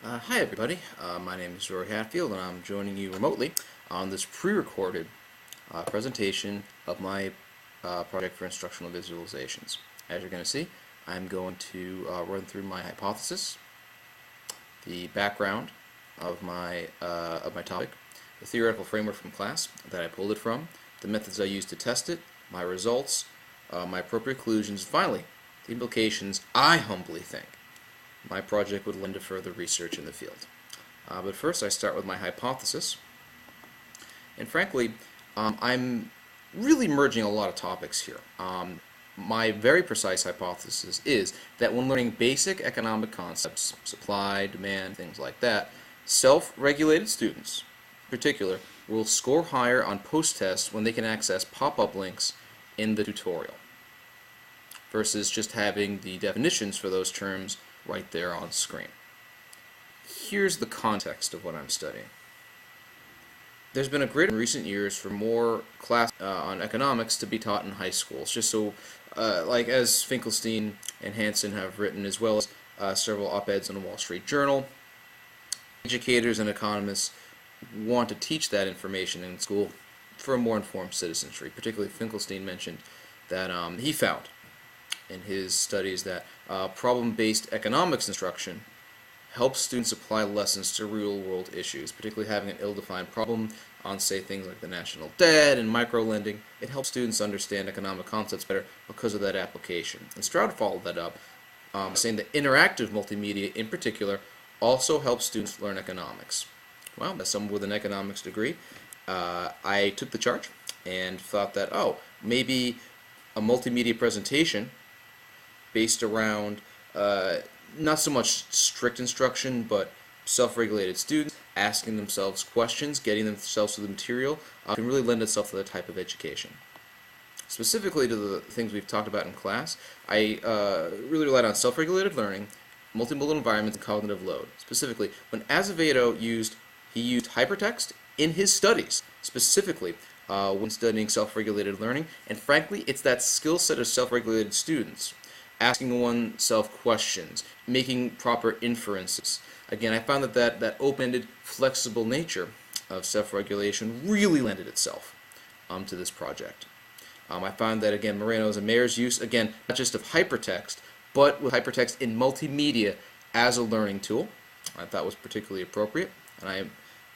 Hi everybody, my name is Rory and I'm joining you remotely on this pre-recorded presentation of my project for instructional visualizations. As you're going to see, I'm going to run through my hypothesis, the background of my topic, the theoretical framework from class that I pulled it from, the methods I used to test it, my results, my appropriate conclusions, finally, the implications I humbly think my project would lend to further research in the field. But first I start with my hypothesis. And frankly, I'm really merging a lot of topics here. My very precise hypothesis is that when learning basic economic concepts, supply, demand, things like that, self-regulated students, in particular, will score higher on post-tests when they can access pop-up links in the tutorial versus just having the definitions for those terms right there on screen. Here's the context of what I'm studying. There's been a grid in recent years for more class on economics to be taught in high schools, just so, like as Finkelstein and Hansen have written, as well as several op-eds in the Wall Street Journal, educators and economists want to teach that information in school for a more informed citizenry. Particularly Finkelstein mentioned that he found in his studies that problem-based economics instruction helps students apply lessons to real-world issues, particularly having an ill-defined problem on, say, things like the national debt and micro-lending. It helps students understand economic concepts better because of that application. And Stroud followed that up, saying that interactive multimedia, in particular, also helps students learn economics. Well, as someone with an economics degree, I took the charge and thought that, maybe a multimedia presentation based around not so much strict instruction, but self-regulated students asking themselves questions, getting themselves to the material, can really lend itself to that type of education. Specifically to the things we've talked about in class, I really relied on self-regulated learning, multimodal environments, and cognitive load. Specifically, when Azevedo he used hypertext in his studies, specifically when studying self-regulated learning, and frankly, it's that skill set of self-regulated students asking oneself questions, making proper inferences. Again, I found that open-ended, flexible nature of self-regulation really lended itself to this project. I found that, again, Moreno's and Mayer's use, again, not just of hypertext, but with hypertext in multimedia as a learning tool, I thought was particularly appropriate, and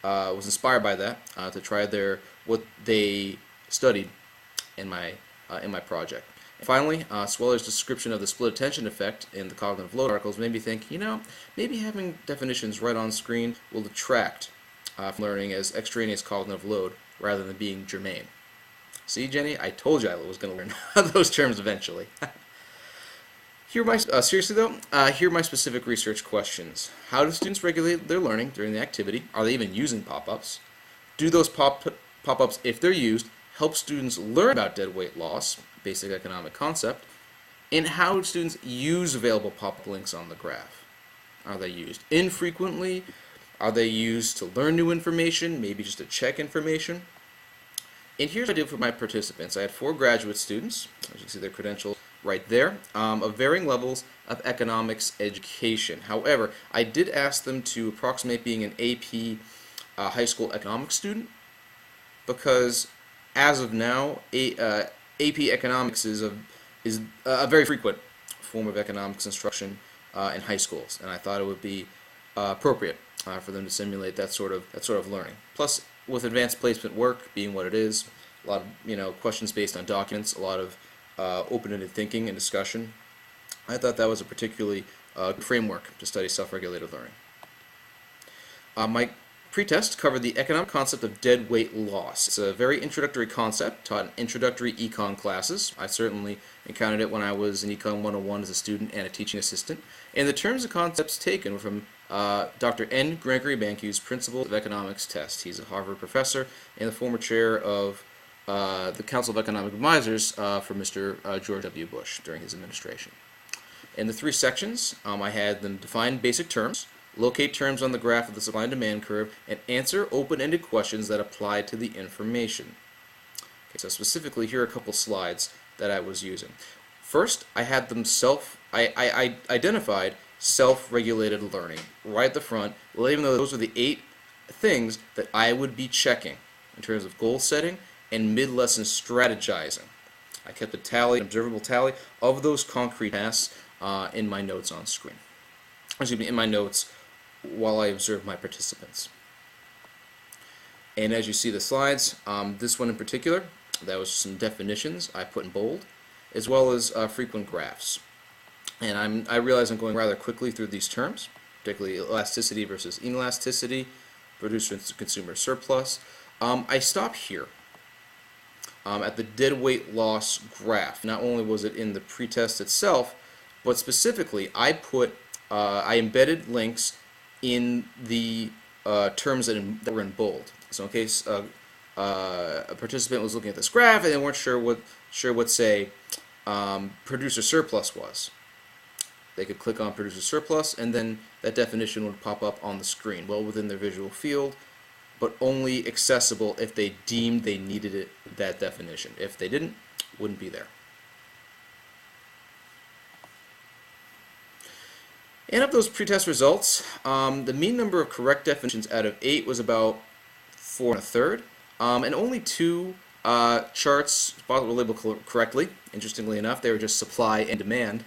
I was inspired by that to try what they studied in my project. Finally, Sweller's description of the split attention effect in the cognitive load articles made me think, maybe having definitions right on screen will detract from learning as extraneous cognitive load rather than being germane. See, Jenny, I told you I was going to learn those terms eventually. Seriously though, here are my specific research questions. How do students regulate their learning during the activity? Are they even using pop-ups? Do those pop-ups, if they're used, help students learn about deadweight loss, basic economic concept, and how do students use available pop-up links on the graph? Are they used infrequently? Are they used to learn new information, maybe just to check information? And here's what I did for my participants. I had 4 graduate students, as you can see their credentials right there, of varying levels of economics education. However, I did ask them to approximate being an AP high school economics student, because as of now, AP economics is a very frequent form of economics instruction in high schools, and I thought it would be appropriate for them to simulate that sort of learning. Plus, with advanced placement work being what it is, a lot of questions based on documents, a lot of open-ended thinking and discussion, I thought that was a particularly good framework to study self-regulated learning. My pretest covered the economic concept of deadweight loss. It's a very introductory concept taught in introductory econ classes. I certainly encountered it when I was in Econ 101 as a student and a teaching assistant. And the terms and concepts taken were from Dr. N. Gregory Mankiw's Principles of Economics test. He's a Harvard professor and the former chair of the Council of Economic Advisors for Mr. George W. Bush during his administration. In the 3 sections, I had them define basic terms, locate terms on the graph of the supply and demand curve, and answer open-ended questions that apply to the information. Okay, so specifically, here are a couple slides that I was using. First, I had them I identified self-regulated learning right at the front, letting them know those are the 8 things that I would be checking in terms of goal setting and mid-lesson strategizing. I kept a tally, an observable tally of those concrete tasks in my notes on screen. Excuse me, in my notes while I observed my participants. And as you see the slides, this one in particular, that was some definitions I put in bold, as well as frequent graphs. And I realize I'm going rather quickly through these terms, particularly elasticity versus inelasticity, producer-consumer surplus. I stop here at the dead weight loss graph. Not only was it in the pretest itself, but specifically I embedded links in the terms that were in bold. So in case a participant was looking at this graph and they weren't sure what say producer surplus was, they could click on producer surplus and then that definition would pop up on the screen, well within their visual field, but only accessible if they deemed they needed it, that definition. If they didn't, wouldn't be there. And of those pretest results, the mean number of correct definitions out of 8 was about 4 1/3, and only 2 charts were labeled correctly. Interestingly enough, they were just supply and demand.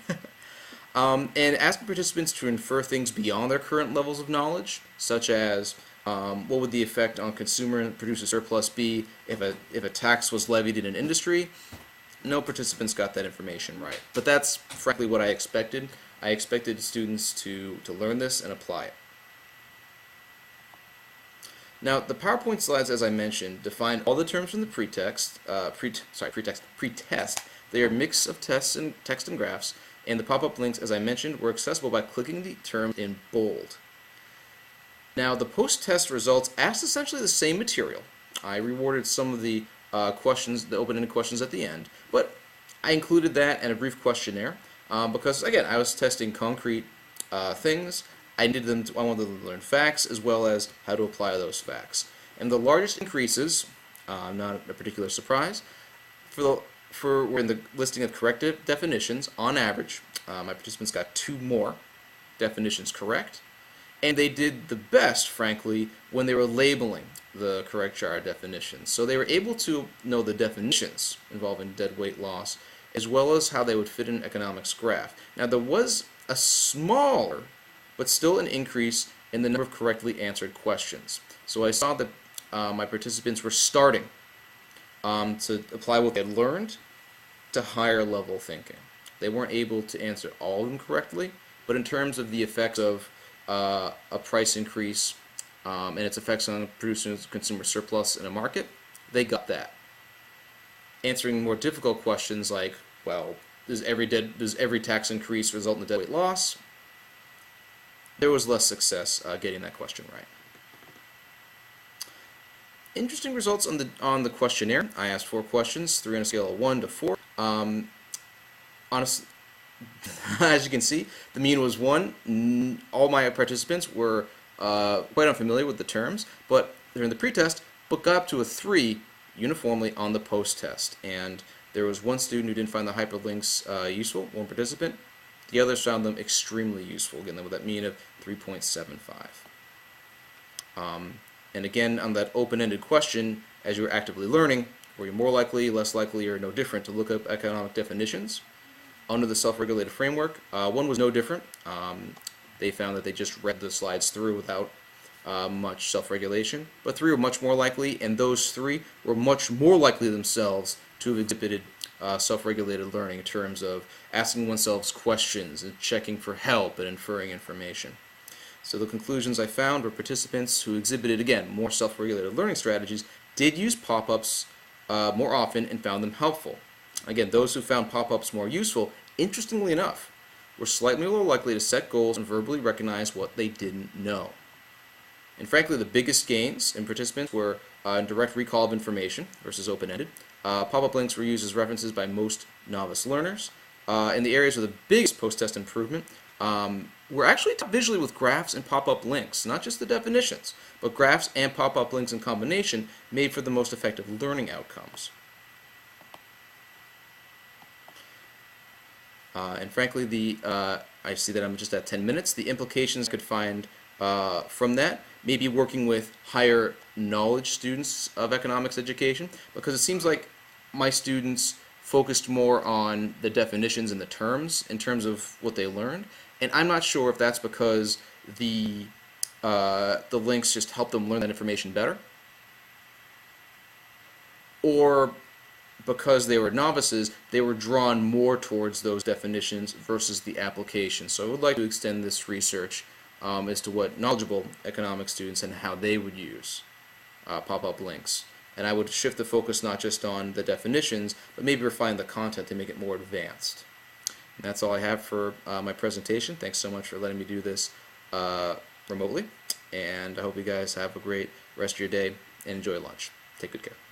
And asking participants to infer things beyond their current levels of knowledge, such as what would the effect on consumer and producer surplus be if a tax was levied in an industry. No participants got that information right. But that's frankly what I expected. I expected students to learn this and apply it. Now, the PowerPoint slides, as I mentioned, define all the terms from the pretest. They are a mix of text and graphs, and the pop-up links, as I mentioned, were accessible by clicking the term in bold. Now, the post-test results asked essentially the same material. I rewarded some of the questions, the open-ended questions at the end, but I included that and a brief questionnaire because, again, I was testing concrete things. I wanted them to learn facts as well as how to apply those facts. And the largest increases, not a particular surprise, were in the listing of corrective definitions. On average, my participants got 2 more definitions correct, and they did the best, frankly, when they were labeling the correct chart definitions. So they were able to know the definitions involving dead weight loss as well as how they would fit in an economics graph. Now, there was a smaller but still an increase in the number of correctly answered questions. So I saw that my participants were starting to apply what they had learned to higher level thinking. They weren't able to answer all of them correctly, but in terms of the effects of a price increase and its effects on producing consumer surplus in a market, they got that. Answering more difficult questions like, well, does every tax increase result in a dead weight loss? There was less success getting that question right. Interesting results on the questionnaire. I asked 4 questions, 3 on a scale of 1 to 4. Honestly, as you can see, the mean was 1. All my participants were quite unfamiliar with the terms, but they're in the pretest, but got up to a 3 uniformly on the post-test. And there was 1 student who didn't find the hyperlinks useful, 1 participant. The others found them extremely useful, again, with that mean of 3.75. And again, on that open-ended question, as you're actively learning, were you more likely, less likely, or no different to look up economic definitions? Under the self-regulated framework, 1 was no different. They found that they just read the slides through without much self-regulation. But 3 were much more likely, and those 3 were much more likely themselves to have exhibited self-regulated learning in terms of asking oneself questions and checking for help and inferring information. So the conclusions I found were participants who exhibited, again, more self-regulated learning strategies did use pop-ups more often and found them helpful. Again, those who found pop-ups more useful, interestingly enough, were slightly more likely to set goals and verbally recognize what they didn't know. And frankly, the biggest gains in participants were direct recall of information versus open-ended. Pop-up links were used as references by most novice learners. And the areas of the biggest post-test improvement were actually taught visually with graphs and pop-up links, not just the definitions, but graphs and pop-up links in combination made for the most effective learning outcomes. And frankly, I see that I'm just at 10 minutes. The implications I could find from that, maybe working with higher knowledge students of economics education, because it seems like my students focused more on the definitions and the terms in terms of what they learned, and I'm not sure if that's because the links just help them learn that information better, or because they were novices, they were drawn more towards those definitions versus the application. So I would like to extend this research as to what knowledgeable economics students and how they would use pop-up links. And I would shift the focus not just on the definitions, but maybe refine the content to make it more advanced. And that's all I have for my presentation. Thanks so much for letting me do this remotely. And I hope you guys have a great rest of your day and enjoy lunch. Take good care.